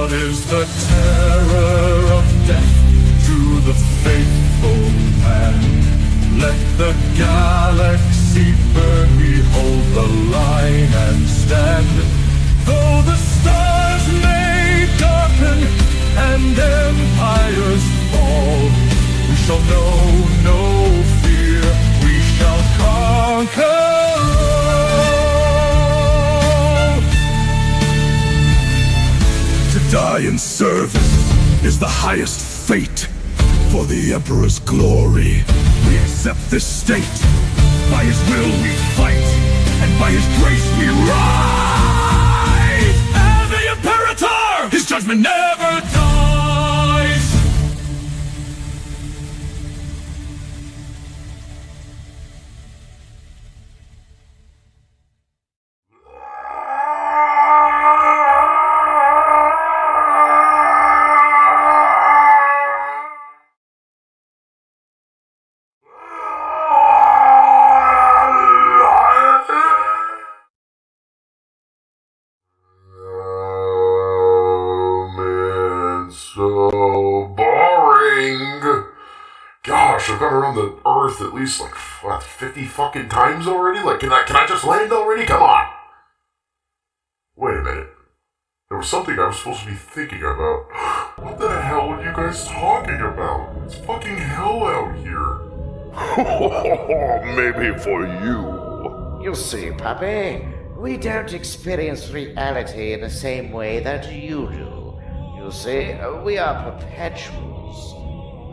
What is the terror of death to the faithful man? Let the galaxy burn, we hold the line and stand. Though the stars may darken and empires fall, we shall know no fear, we shall conquer all. To die in service is the highest fate. For the Emperor's glory, we accept this state. By his will we fight, and by his grace we rise! And the Imperator! His judgment never dies! I've got around the Earth at least like 50 fucking times already? Like, can I just land already? Come on! Wait a minute. There was something I was supposed to be thinking about. What the hell are you guys talking about? It's fucking hell out here. Maybe for you. You see, puppy, we don't experience reality in the same way that you do. You see, we are perpetuals.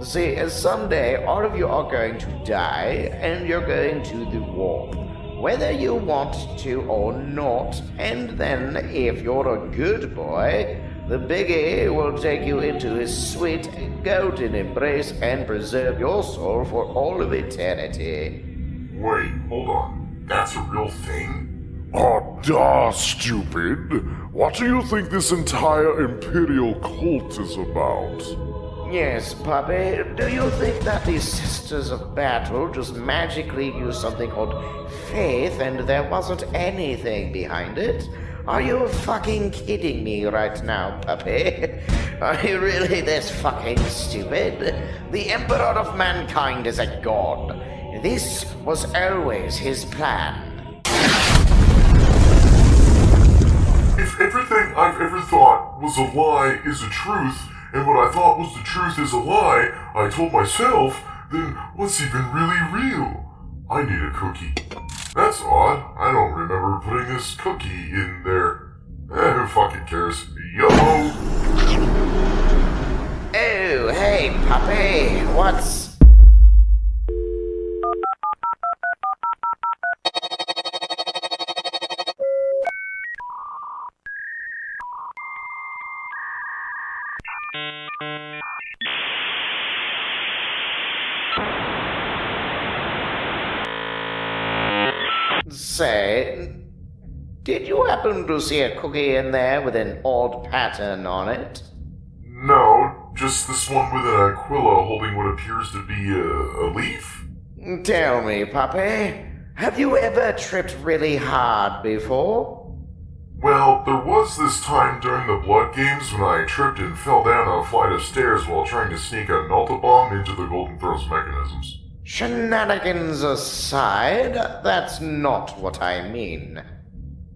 See, someday all of you are going to die, and you're going to the warp, whether you want to or not, and then, if you're a good boy, the Biggie will take you into his sweet golden embrace and preserve your soul for all of eternity. Wait, hold on. That's a real thing? Oh, duh, stupid. What do you think this entire Imperial cult is about? Yes, puppy. Do you think that these Sisters of Battle just magically used something called faith and there wasn't anything behind it? Are you fucking kidding me right now, puppy? Are you really this fucking stupid? The Emperor of Mankind is a god. This was always his plan. If everything I've ever thought was a lie is a truth, and what I thought was the truth is a lie, I told myself, then what's even really real? I need a cookie. That's odd. I don't remember putting this cookie in there. Who fucking cares? YOLO! Oh, hey, puppy. What's... Say, did you happen to see a cookie in there with an odd pattern on it? No, just this one with an aquila holding what appears to be a leaf. Tell me, puppy, have you ever tripped really hard before? Well, there was this time during the Blood Games when I tripped and fell down a flight of stairs while trying to sneak a Melta-Bomb into the Golden Throws mechanisms. Shenanigans aside, that's not what I mean.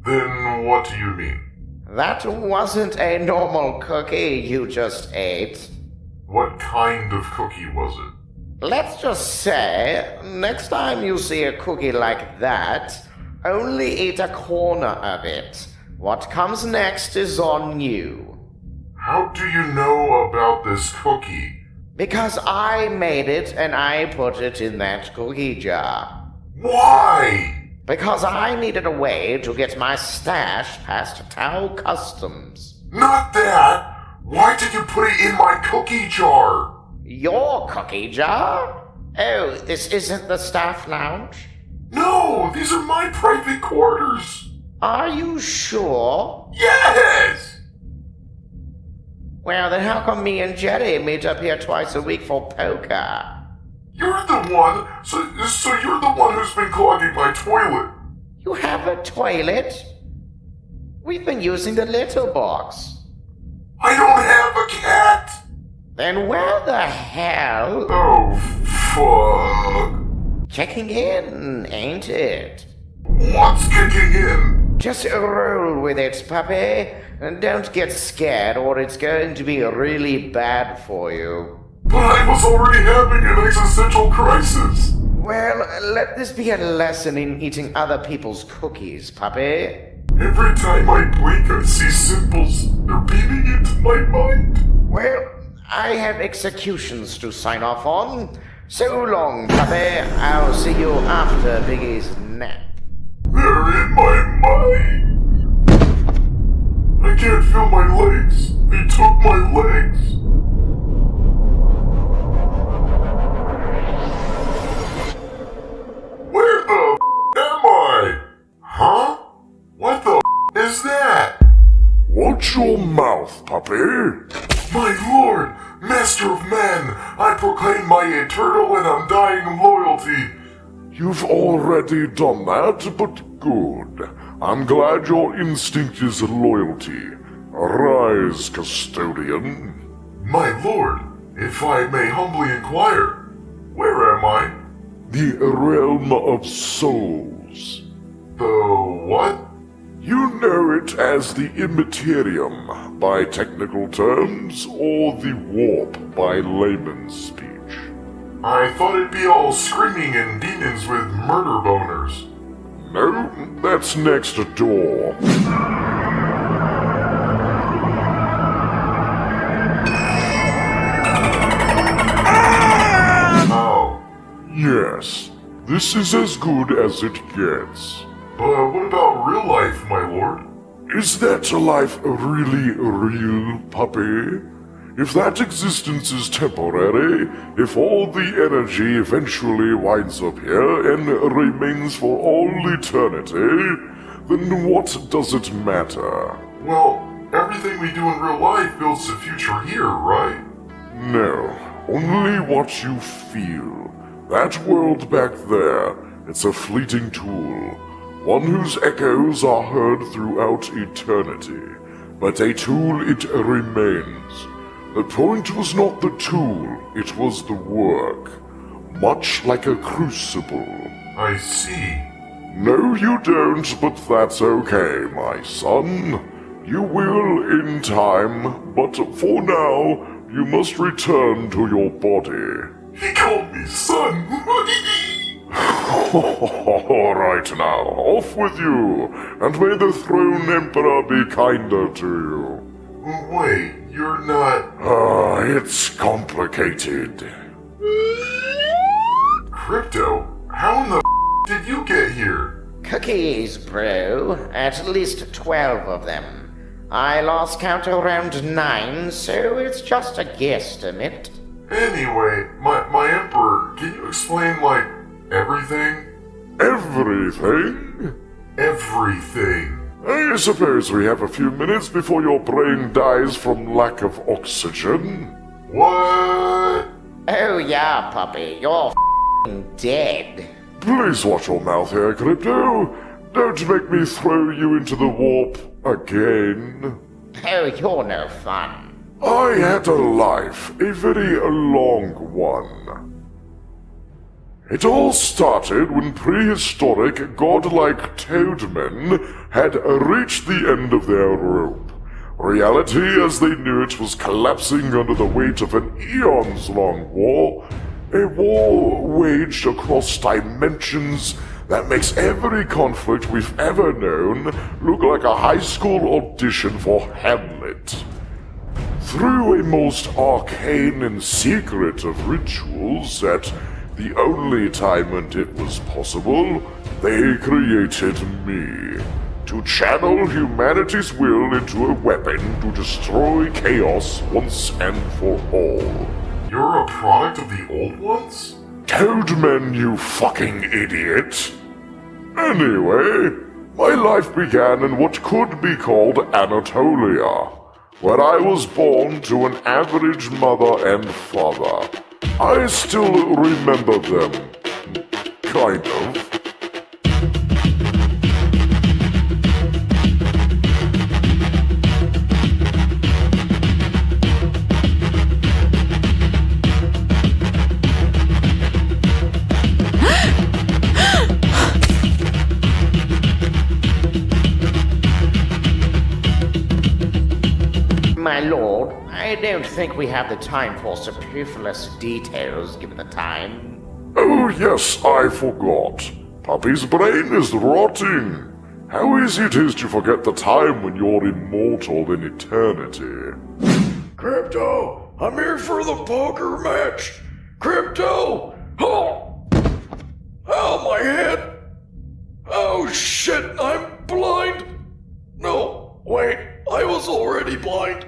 Then what do you mean? That wasn't a normal cookie you just ate. What kind of cookie was it? Let's just say, next time you see a cookie like that, only eat a corner of it. What comes next is on you. How do you know about this cookie? Because I made it and I put it in that cookie jar. Why? Because I needed a way to get my stash past Tau Customs. Not that! Why did you put it in my cookie jar? Your cookie jar? Oh, this isn't the staff lounge? No, these are my private quarters. Are you sure? Yes! Well, then how come me and Jerry meet up here twice a week for poker? You're the one, so you're the one who's been clogging my toilet. You have a toilet? We've been using the litter box. I don't have a cat! Then where the hell? Oh, fuck. Checking in, ain't it? What's kicking in? Just roll with it, puppy. And don't get scared or it's going to be really bad for you. But I was already having an existential crisis. Well, let this be a lesson in eating other people's cookies, puppy. Every time I blink, I see symbols. They're beaming into my mind. Well, I have executions to sign off on. So long, puppy. I'll see you after Biggie's nap. They're in my mind. I can't feel my legs. They took my legs. Where the am I? Huh? What the is that? Watch your mouth, puppy. My lord, master of man, I proclaim my eternal and undying loyalty. You've already done that, but good. I'm glad your instinct is loyalty. Arise, Custodian. My lord, if I may humbly inquire, where am I? The realm of souls. The what? You know it as the Imperium by technical terms, or the Warp by layman's speech. I thought it'd be all screaming and demons with murder boners. No, that's next door. Oh. Yes, this is as good as it gets. But what about real life, my lord? Is that life really real, puppy? If that existence is temporary, if all the energy eventually winds up here and remains for all eternity, then what does it matter? Well, everything we do in real life builds the future here, right? No, only what you feel. That world back there, it's a fleeting tool. One whose echoes are heard throughout eternity. But a tool it remains. The point was not the tool, it was the work. Much like a crucible. I see. No, you don't, but that's okay, my son. You will in time, but for now, you must return to your body. He called me son. All right now, off with you, and may the Throne Emperor be kinder to you. Wait, you're not... It's complicated. Crypto? How in the did you get here? Cookies, bro. At least 12 of them. I lost count around 9, so it's just a guesstimate. Anyway, my emperor, can you explain, like, everything? Everything? Everything. I suppose we have a few minutes before your brain dies from lack of oxygen. What? Oh yeah, puppy. You're dead. Please watch your mouth here, Crypto. Don't make me throw you into the warp again. Oh, you're no fun. I had a life, a very long one. It all started when prehistoric, godlike toadmen had reached the end of their rope. Reality as they knew it was collapsing under the weight of an eons-long war, a war waged across dimensions that makes every conflict we've ever known look like a high school audition for Hamlet. Through a most arcane and secret of rituals at the only time when it was possible, they created me. To channel humanity's will into a weapon to destroy chaos once and for all. You're a product of the old ones? Toadmen, you fucking idiot! Anyway, my life began in what could be called Anatolia, where I was born to an average mother and father. I still remember them. Kind of. My lord, I don't think we have the time for superfluous details given the time. Oh yes, I forgot. Puppy's brain is rotting. How easy it is to forget the time when you're immortal in eternity. Crypto, I'm here for the poker match. Crypto! Oh! Oh, my head! Oh shit, I'm blind! No, wait, I was already blind.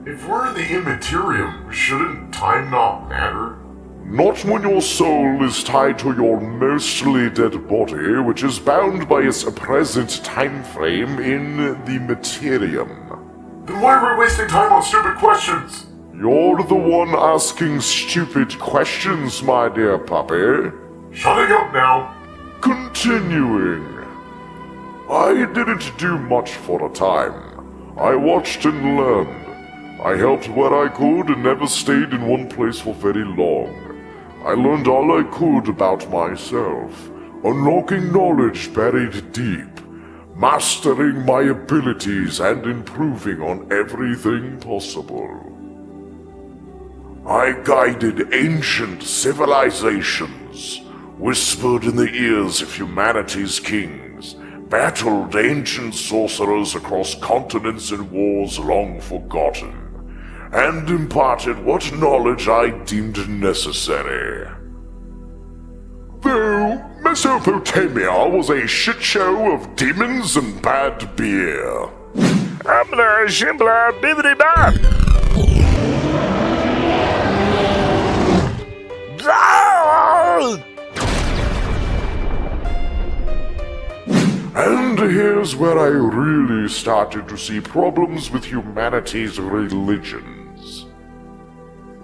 If we're in the Imperium, shouldn't time not matter? Not when your soul is tied to your mostly dead body, which is bound by its present time frame in the Materium. Then why are we wasting time on stupid questions? You're the one asking stupid questions, my dear puppy. Shutting up now. Continuing. I didn't do much for a time. I watched and learned. I helped where I could and never stayed in one place for very long. I learned all I could about myself, unlocking knowledge buried deep, mastering my abilities and improving on everything possible. I guided ancient civilizations, whispered in the ears of humanity's kings, battled ancient sorcerers across continents and wars long forgotten, and imparted what knowledge I deemed necessary. Though Mesopotamia was a shit show of demons and bad beer. Amla shimbla bibbidi bop. And here's where I really started to see problems with humanity's religions.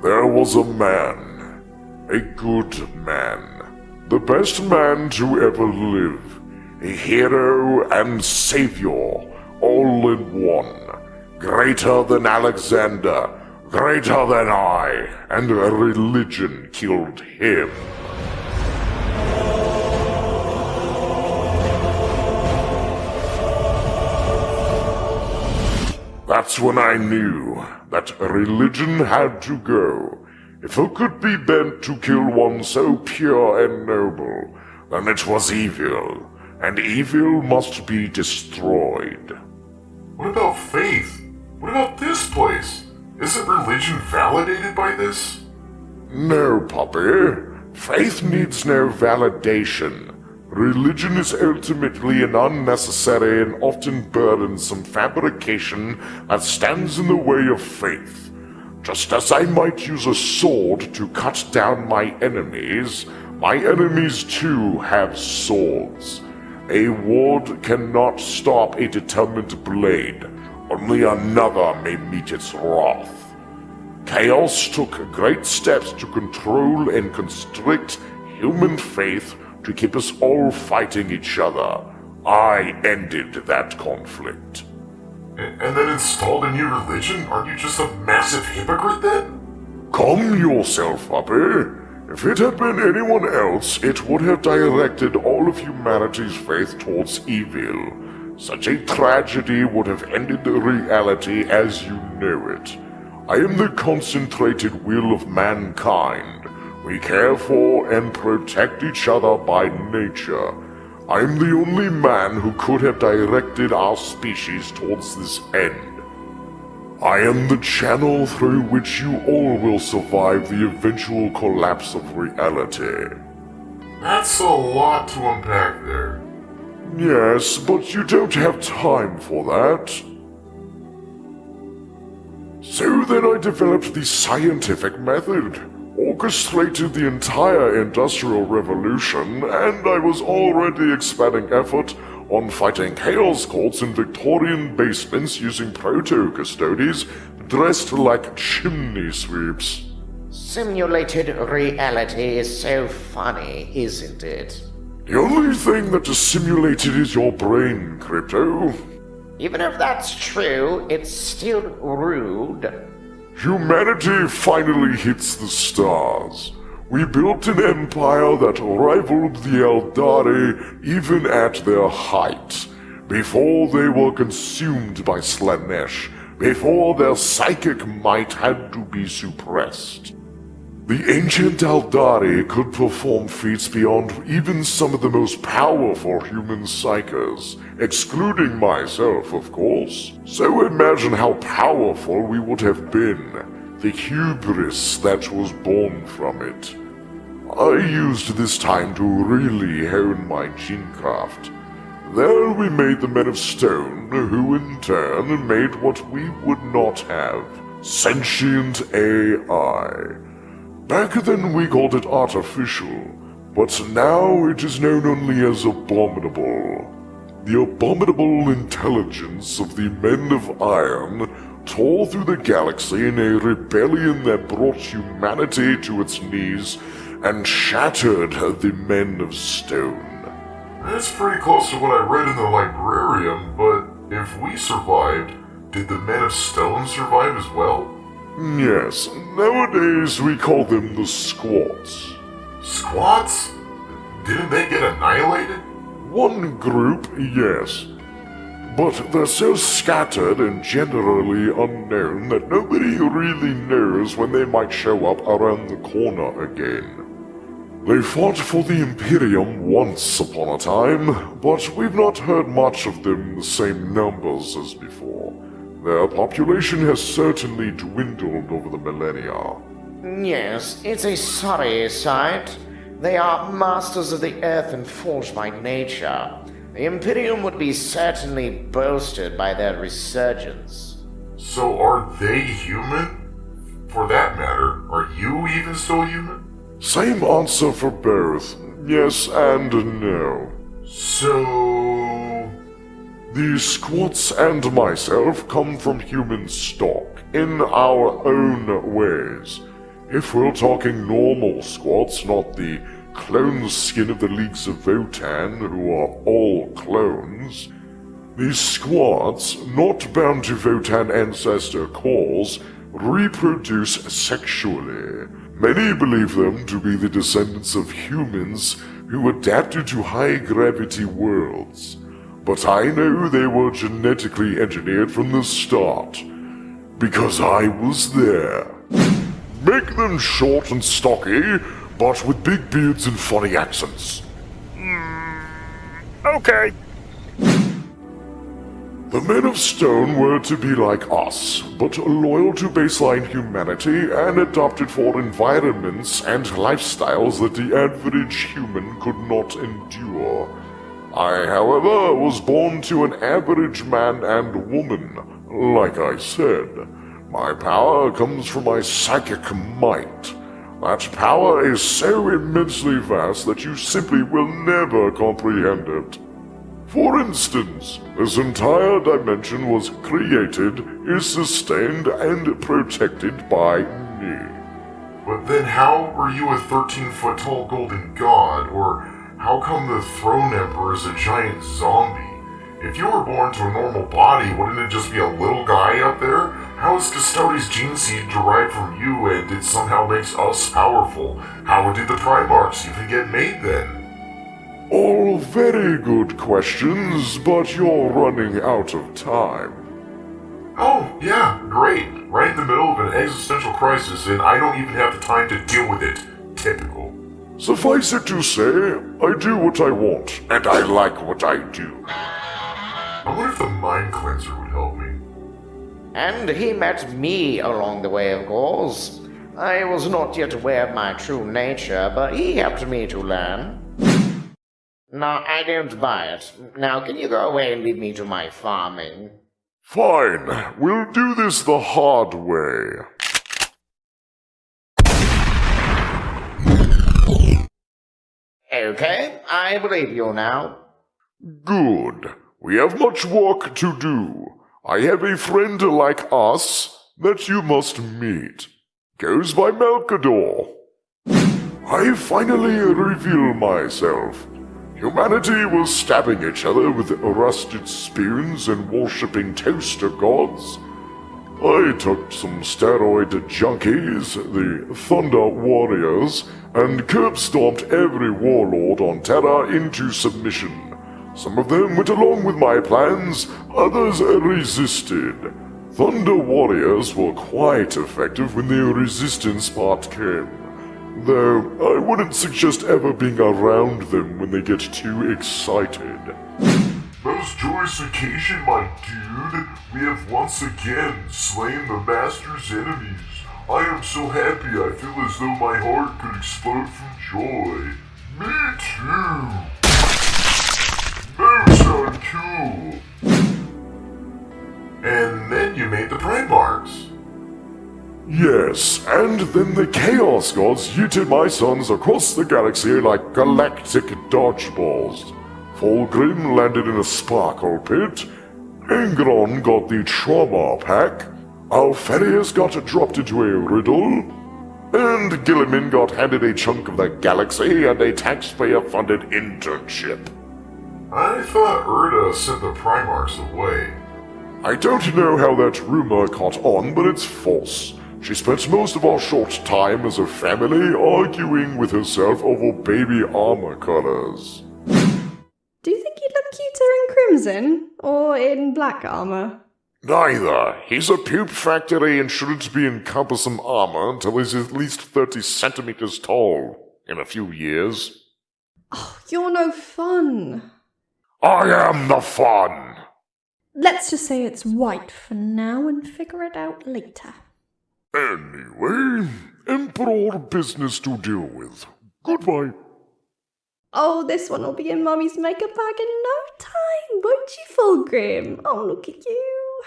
There was a man, a good man, the best man to ever live, a hero and savior, all in one, greater than Alexander, greater than I, and religion killed him. That's when I knew that religion had to go. If it could be bent to kill one so pure and noble, then it was evil, and evil must be destroyed. What about faith? What about this place? Isn't religion validated by this? No, puppy. Faith needs no validation. Religion is ultimately an unnecessary and often burdensome fabrication that stands in the way of faith. Just as I might use a sword to cut down my enemies too have swords. A ward cannot stop a determined blade. Only another may meet its wrath. Chaos took great steps to control and constrict human faith to keep us all fighting each other. I ended that conflict. And then installed a new religion? Aren't you just a massive hypocrite then? Calm yourself, puppy. If it had been anyone else, it would have directed all of humanity's faith towards evil. Such a tragedy would have ended reality as you know it. I am the concentrated will of mankind. We care for and protect each other by nature. I'm the only man who could have directed our species towards this end. I am the channel through which you all will survive the eventual collapse of reality. That's a lot to unpack there. Yes, but you don't have time for that. So then I developed the scientific method, orchestrated the entire Industrial Revolution, and I was already expanding effort on fighting chaos cults in Victorian basements using proto-custodians dressed like chimney sweeps. Simulated reality is so funny, isn't it? The only thing that is simulated is your brain, Crypto. Even if that's true, it's still rude. Humanity finally hits the stars. We built an empire that rivaled the Eldari even at their height, before they were consumed by Slanesh, before their psychic might had to be suppressed. The ancient Aldari could perform feats beyond even some of the most powerful human psychers, excluding myself, of course. So imagine how powerful we would have been, the hubris that was born from it. I used this time to really hone my genecraft. There we made the Men of Stone, who in turn made what we would not have, sentient AI. Back then we called it artificial, but now it is known only as abominable. The abominable intelligence of the Men of Iron tore through the galaxy in a rebellion that brought humanity to its knees and shattered the Men of Stone. That's pretty close to what I read in the librarium, but if we survived, did the Men of Stone survive as well? Yes, nowadays we call them the Squats. Squats? Didn't they get annihilated? One group, yes. But they're so scattered and generally unknown that nobody really knows when they might show up around the corner again. They fought for the Imperium once upon a time, but we've not heard much of them in the same numbers as before. Their population has certainly dwindled over the millennia. Yes, it's a sorry sight. They are masters of the earth and forged by nature. The Imperium would be certainly boasted by their resurgence. So are they human? For that matter, are you even still human? Same answer for both. Yes and no. So... The Squats and myself come from human stock, in our own ways. If we're talking normal Squats, not the clone skin of the Leagues of Votan, who are all clones, the Squats, not bound to Votan ancestor cores, reproduce sexually. Many believe them to be the descendants of humans who adapted to high-gravity worlds. But I know they were genetically engineered from the start, because I was there. Make them short and stocky, but with big beards and funny accents. Okay. The Men of Stone were to be like us, but loyal to baseline humanity and adopted for environments and lifestyles that the average human could not endure. I, however, was born to an average man and woman. Like I said, my power comes from my psychic might. That power is so immensely vast that you simply will never comprehend it. For instance, this entire dimension was created, is sustained, and protected by me. But then how were you a 13-foot-tall golden god, or how come the Throne Emperor is a giant zombie? If you were born to a normal body, wouldn't it just be a little guy up there? How is Custodian's gene seed derived from you and it somehow makes us powerful? How did the Primarchs even get made then? All very good questions, but you're running out of time. Oh, yeah, great. Right in the middle of an existential crisis and I don't even have the time to deal with it. Typical. Suffice it to say, I do what I want, and I like what I do. I wonder if the Mind Cleanser would help me. And he met me along the way, of course. I was not yet aware of my true nature, but he helped me to learn. No, I don't buy it. Now, can you go away and leave me to my farming? Fine, we'll do this the hard way. Okay, I believe you now. Good. We have much work to do. I have a friend like us that you must meet. Goes by Malcador. I finally reveal myself. Humanity was stabbing each other with rusted spoons and worshipping toaster gods. I took some steroid junkies, the Thunder Warriors, and curb-stomped every warlord on Terra into submission. Some of them went along with my plans, others resisted. Thunder Warriors were quite effective when the resistance part came. Though I wouldn't suggest ever being around them when they get too excited. Most joyous occasion, my dude. We have once again slain the Master's enemies. I am so happy I feel as though my heart could explode from joy. Me too. Most uncool. And then you made the Primarchs. Yes, and then the Chaos Gods yeeted my sons across the galaxy like galactic dodgeballs. Fulgrim landed in a sparkle pit, Ingron got the trauma pack, Alfarius got dropped into a riddle, and Gilliman got handed a chunk of the galaxy and a taxpayer-funded internship. I thought Erda sent the Primarchs away. I don't know how that rumor caught on, but it's false. She spent most of our short time as a family arguing with herself over baby armor colors. Do you think he'd look cuter in crimson or in black armor? Neither. He's a pupe factory and shouldn't be in cumbersome armor until he's at least 30 centimeters tall in a few years. Oh, you're no fun. I am the fun! Let's just say it's white for now and figure it out later. Anyway, Emperor business to deal with. Goodbye. Oh, this one will be in Mummy's makeup bag in no time, won't you, Fulgrim? Oh, look at you.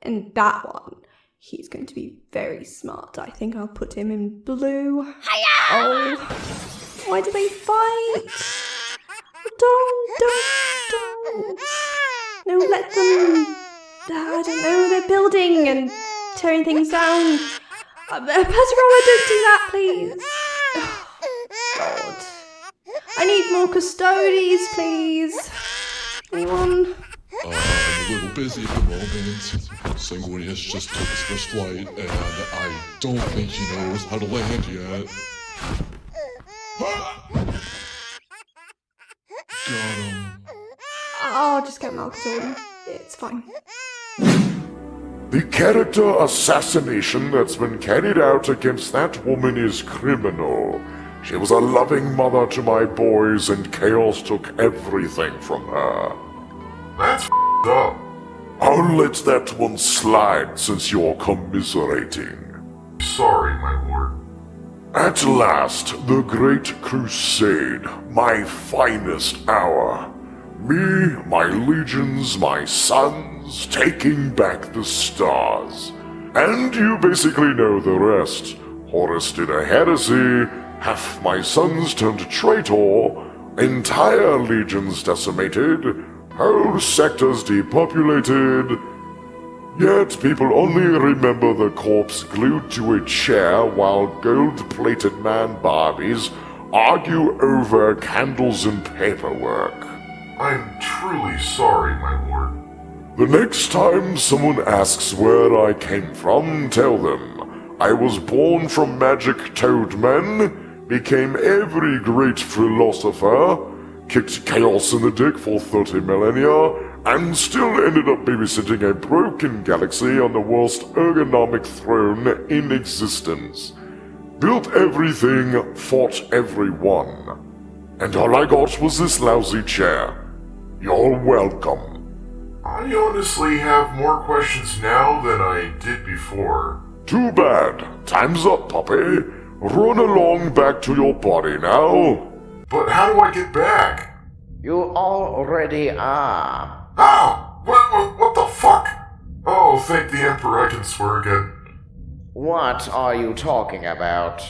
And that one, he's going to be very smart. I think I'll put him in blue. Hiya! Oh, why do they fight? Don't. No, let them... I don't know, they're building and tearing things down. Perpetual, don't do that, please. Oh, God. I need more custodians, please. Anyone? I'm a little busy at the moment. Sanguinius just took his first flight, and I don't think he knows how to land yet. Got him. I'll just get Malcador. It's fine. The character assassination that's been carried out against that woman is criminal. She was a loving mother to my boys, and Chaos took everything from her. That's f***ed up. I'll let that one slide since you're commiserating. Sorry, my lord. At last, the Great Crusade, my finest hour. Me, my legions, my sons, taking back the stars. And you basically know the rest. Horus did a heresy, half my sons turned traitor, entire legions decimated, whole sectors depopulated. Yet people only remember the corpse glued to a chair while gold-plated man-Barbies argue over candles and paperwork. I'm truly sorry, my lord. The next time someone asks where I came from, tell them I was born from magic toadmen, became every great philosopher, kicked chaos in the dick for 30 millennia, and still ended up babysitting a broken galaxy on the worst ergonomic throne in existence. Built everything, fought everyone. And all I got was this lousy chair. You're welcome. I honestly have more questions now than I did before. Too bad. Time's up, puppy. Run along back to your body now. But how do I get back? You already are. Ah! What the fuck? Oh, thank the Emperor I can swear again. What are you talking about?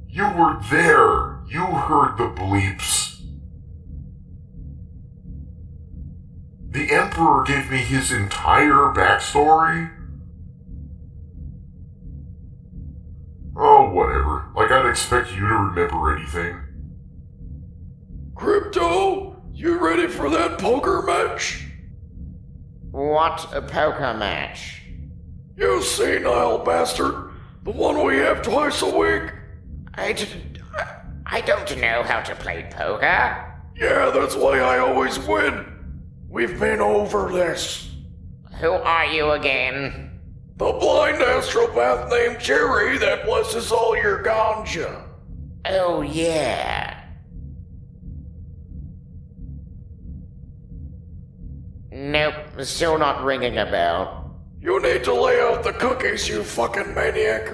You were there. You heard the bleeps. The Emperor gave me his entire backstory? Oh, whatever. Like, I'd expect you to remember anything. Crypto, you ready for that poker match? What a poker match. You senile bastard. The one we have twice a week. I don't know how to play poker. Yeah, that's why I always win. We've been over this. Who are you again? The blind astropath named Jerry that blesses all your ganja. Oh, yeah. Nope, still not ringing a bell. You need to lay out the cookies, you fucking maniac.